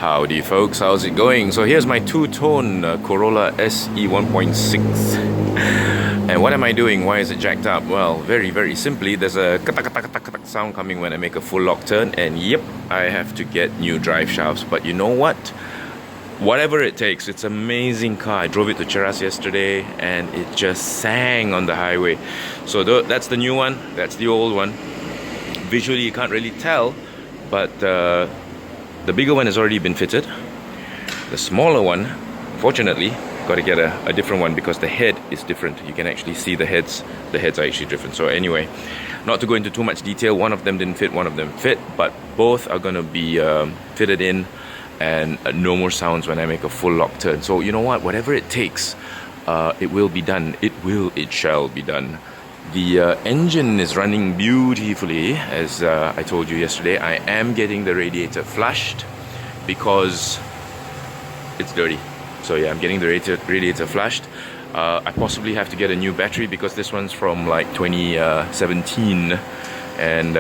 Howdy folks, how's it going? So here's my two-tone Corolla SE 1.6. And what am I doing? Why is it jacked up? Well, very simply, there's a katak sound coming when I make a full lock turn, and yep, I have to get new drive shafts. But you know what? Whatever it takes, it's an amazing car. I drove it to Cheras yesterday and it just sang on the highway. So that's the new one, that's the old one. Visually you can't really tell, but the bigger one has already been fitted. The smaller one, fortunately, got to get a different one because the head is different. You can actually see the heads are actually different. So anyway, not to go into too much detail, one of them didn't fit, one of them fit, but both are going to be fitted in, and no more sounds when I make a full lock turn. So you know what, whatever it takes, it will be done. It shall be done. The engine is running beautifully, as I told you yesterday. I am getting the radiator flushed because it's dirty. So yeah, I'm getting the radiator flushed. I possibly have to get a new battery because this one's from like 2017, and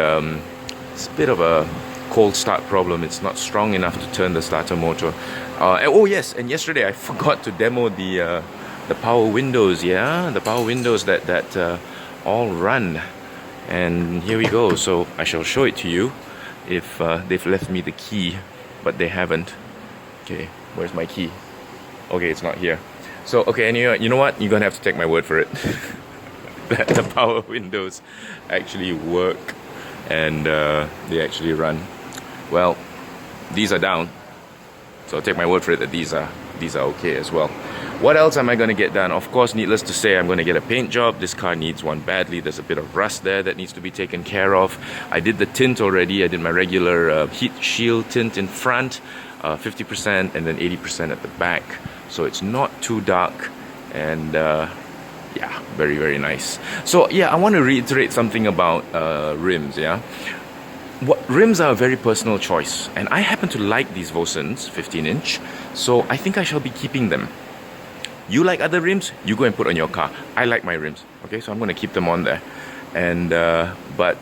it's a bit of a cold start problem. It's not strong enough to turn the starter motor. Oh yes, and yesterday I forgot to demo the power windows. Yeah, the power windows that all run, and here we go. So I shall show it to you if they've left me the key, but they haven't. Okay, where's my key? Okay, it's not here. So okay, anyway, you know what, you're gonna have to take my word for it that the power windows actually work and they actually run. Well, these are down, so take my word for it that these are okay as well. What else am I going to get done? Of course, needless to say, I'm going to get a paint job. This car needs one badly. There's a bit of rust there that needs to be taken care of. I did the tint already. I did my regular heat shield tint in front, 50%, and then 80% at the back. So it's not too dark, and yeah, very nice. So yeah, I want to reiterate something about rims, yeah? Rims are a very personal choice, and I happen to like these Vosens 15-inch, so I think I shall be keeping them. You like other rims, you go and put on your car. I like my rims, okay, so I'm going to keep them on there. And but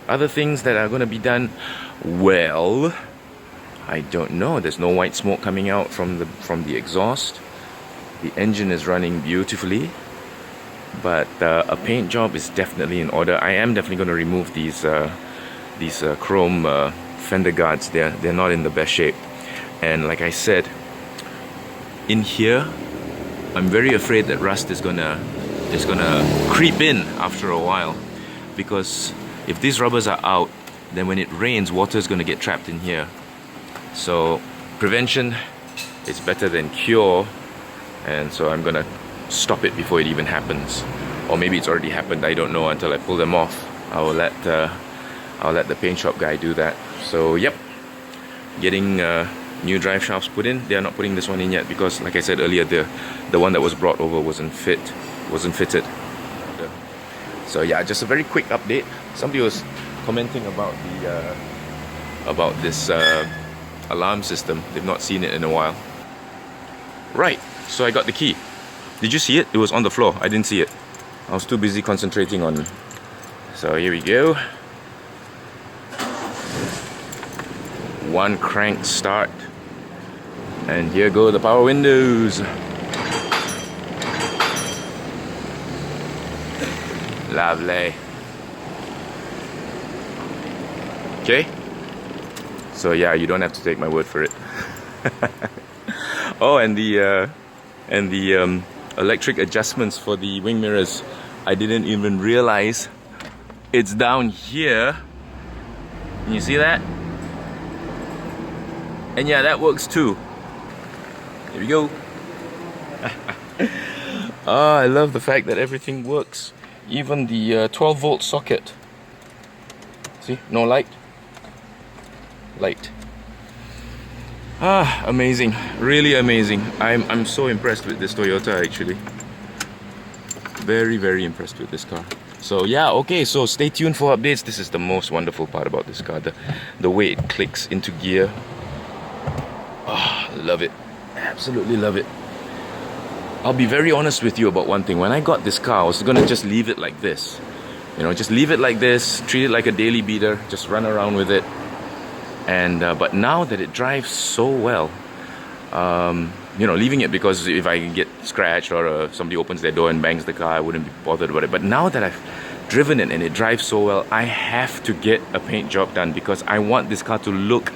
other things that are going to be done, well, I don't know. There's no white smoke coming out from the exhaust. The engine is running beautifully, but a paint job is definitely in order. I am definitely going to remove these chrome fender guards. They're not in the best shape, and like I said, in here I'm very afraid that rust is gonna creep in after a while, because if these rubbers are out, then when it rains, water is gonna get trapped in here. So prevention is better than cure, and so I'm gonna stop it before it even happens. Or maybe it's already happened, I don't know, until I pull them off. I'll let the paint shop guy do that. So yep, getting new drive shafts put in. They are not putting this one in yet because, like I said earlier, the one that was brought over wasn't fitted. So yeah, just a very quick update. Somebody was commenting about this alarm system. They've not seen it in a while. Right, so I got the key. Did you see it? It was on the floor. I didn't see it. I was too busy concentrating on. So here we go. One crank start, and here go the power windows. Lovely. Okay, so yeah, you don't have to take my word for it. Oh, and the electric adjustments for the wing mirrors, I didn't even realize it's down here. Can you see that? And yeah, that works too. Here we go. Ah, I love the fact that everything works. Even the 12-volt socket. See, no light. Light. Ah, amazing. Really amazing. I'm so impressed with this Toyota actually. Very impressed with this car. So yeah, okay, so stay tuned for updates. This is the most wonderful part about this car, the way it clicks into gear. Oh, love it. Absolutely love it. I'll be very honest with you about one thing. When I got this car, I was gonna just leave it like this. You know, just leave it like this, treat it like a daily beater, just run around with it. And but now that it drives so well, you know, leaving it because if I get scratched or somebody opens their door and bangs the car, I wouldn't be bothered about it. But now that I've driven it and it drives so well, I have to get a paint job done because I want this car to look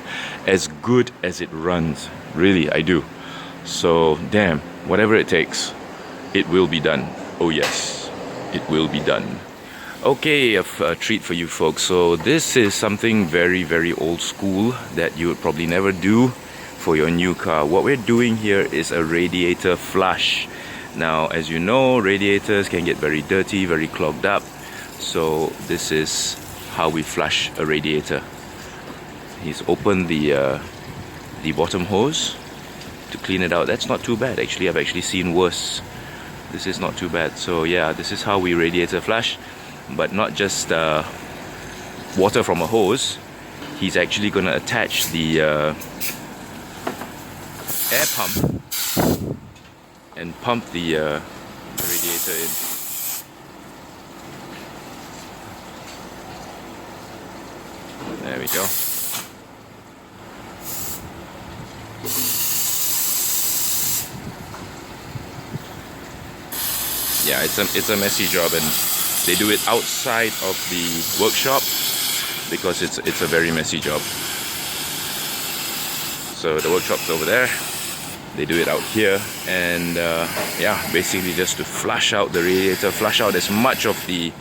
as good as it runs. Really, I do. So damn, whatever it takes, it will be done. Oh yes, it will be done. Okay, a treat for you folks. So this is something very, very old school that you would probably never do for your new car. What we're doing here is a radiator flush. Now, as you know, radiators can get very dirty, very clogged up. So this is how we flush a radiator. He's opened the bottom hose to clean it out. That's not too bad actually. I've actually seen worse. This is not too bad. So yeah, this is how we radiator flush. But not just water from a hose. He's actually going to attach the air pump and pump the radiator in. There we go. Yeah, it's a messy job, and they do it outside of the workshop because it's a very messy job. So the workshop's over there. They do it out here, and yeah, basically just to flush out the radiator, flush out as much of the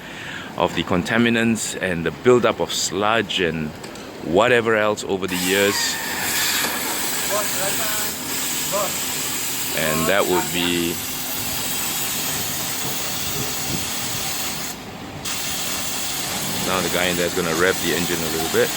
contaminants and the buildup of sludge and whatever else over the years. And that would be now the guy in there is going to rev the engine a little bit.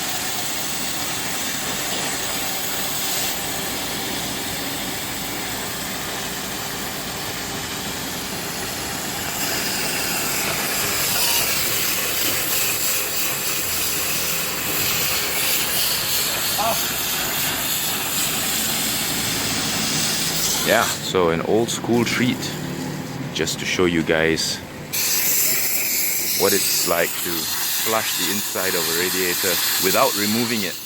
Yeah, so an old school treat just to show you guys what it's like to flush the inside of a radiator without removing it.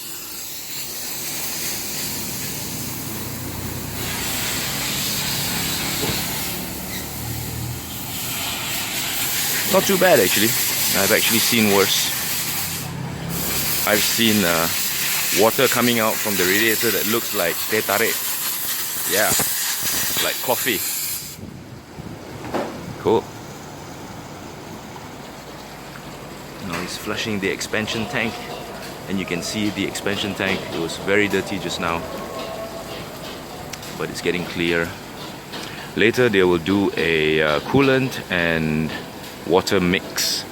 Not too bad actually. I've actually seen worse. I've seen water coming out from the radiator that looks like teh tarik. Yeah, like coffee. Cool. Now he's flushing the expansion tank, and you can see the expansion tank. It was very dirty just now, but it's getting clear. Later they will do a coolant and water mix.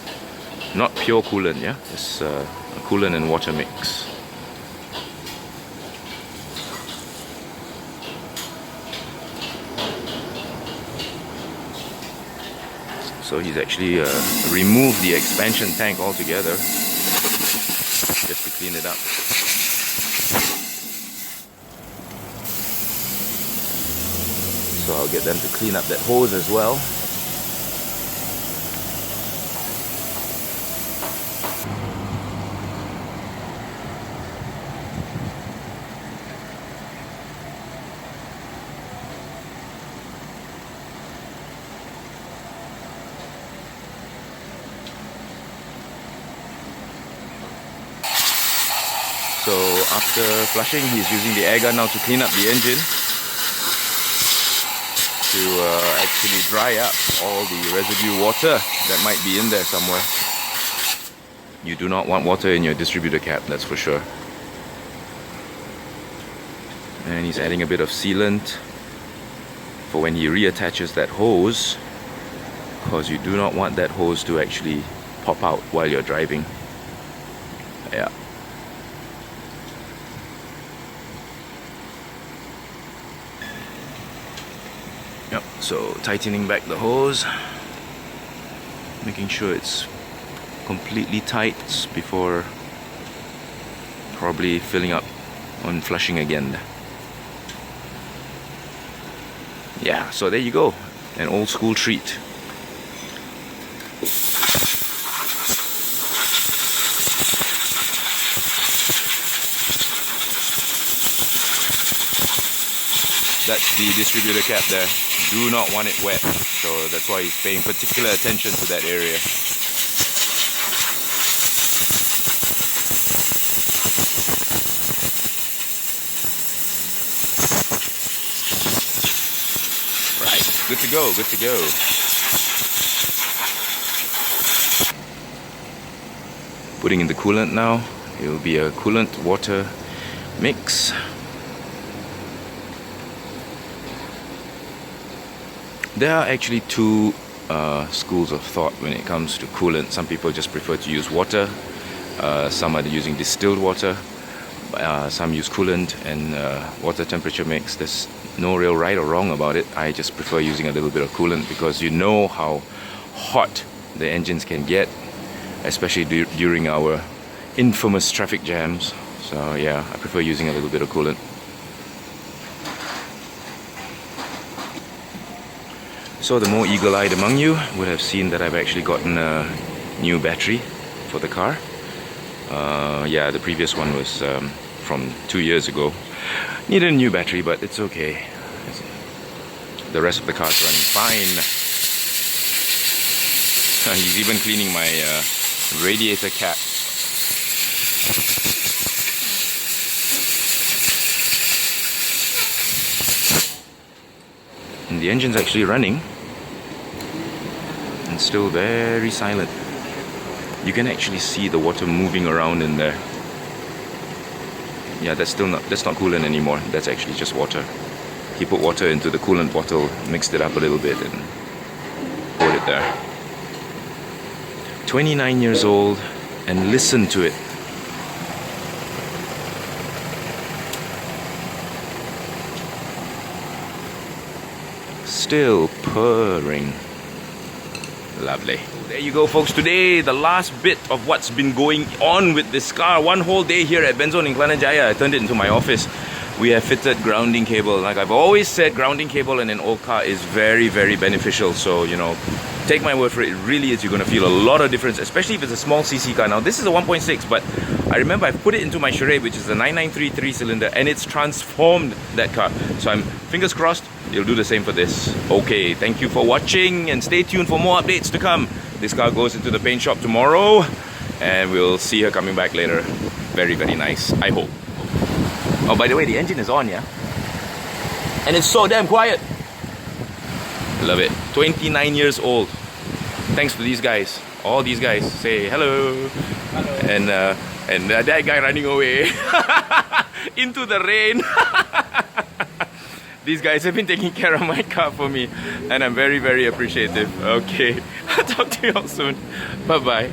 Not pure coolant, yeah? It's a coolant and water mix. So he's actually removed the expansion tank altogether just to clean it up. So I'll get them to clean up that hose as well. So after flushing, he's using the air gun now to clean up the engine, to actually dry up all the residue water that might be in there somewhere. You do not want water in your distributor cap, that's for sure. And he's adding a bit of sealant for when he reattaches that hose, because you do not want that hose to actually pop out while you're driving. Yeah. Yep, so tightening back the hose, making sure it's completely tight before probably filling up on flushing again. Yeah, so there you go, an old school treat. That's the distributor cap there. Do not want it wet, so that's why he's paying particular attention to that area. Right, good to go, good to go. Putting in the coolant now. It will be a coolant water mix. There are actually two schools of thought when it comes to coolant. Some people just prefer to use water. Some are using distilled water. Some use coolant and water temperature mix. There's no real right or wrong about it. I just prefer using a little bit of coolant because you know how hot the engines can get, especially during our infamous traffic jams. So yeah, I prefer using a little bit of coolant. So the more eagle-eyed among you would have seen that I've actually gotten a new battery for the car. Yeah, the previous one was from 2 years ago. Needed a new battery, but it's okay. The rest of the car is running fine. He's even cleaning my radiator cap. And the engine's actually running and still very silent. You can actually see the water moving around in there. Yeah, that's not coolant anymore. That's actually just water. He put water into the coolant bottle, mixed it up a little bit and poured it there. 29 years old, and listen to it. Still purring. Lovely. There you go, folks. Today, the last bit of what's been going on with this car. One whole day here at Benzone in Kelana Jaya. I turned it into my office. We have fitted grounding cable. Like I've always said, grounding cable in an old car is very, very beneficial. So, you know, take my word for it. It really is. You're going to feel a lot of difference, especially if it's a small CC car. Now, this is a 1.6, but I remember I've put it into my Charade, which is a 993 3-cylinder, and it's transformed that car. So I'm fingers crossed you'll do the same for this. Okay, thank you for watching, and stay tuned for more updates to come. This car goes into the paint shop tomorrow, and we'll see her coming back later. Very, very nice, I hope. Oh, by the way, the engine is on, yeah? And it's so damn quiet. Love it. 29 years old. Thanks to these guys. All these guys say hello. Hello. And that guy running away into the rain. These guys have been taking care of my car for me, and I'm very, very appreciative. Okay, I'll talk to you all soon. Bye-bye.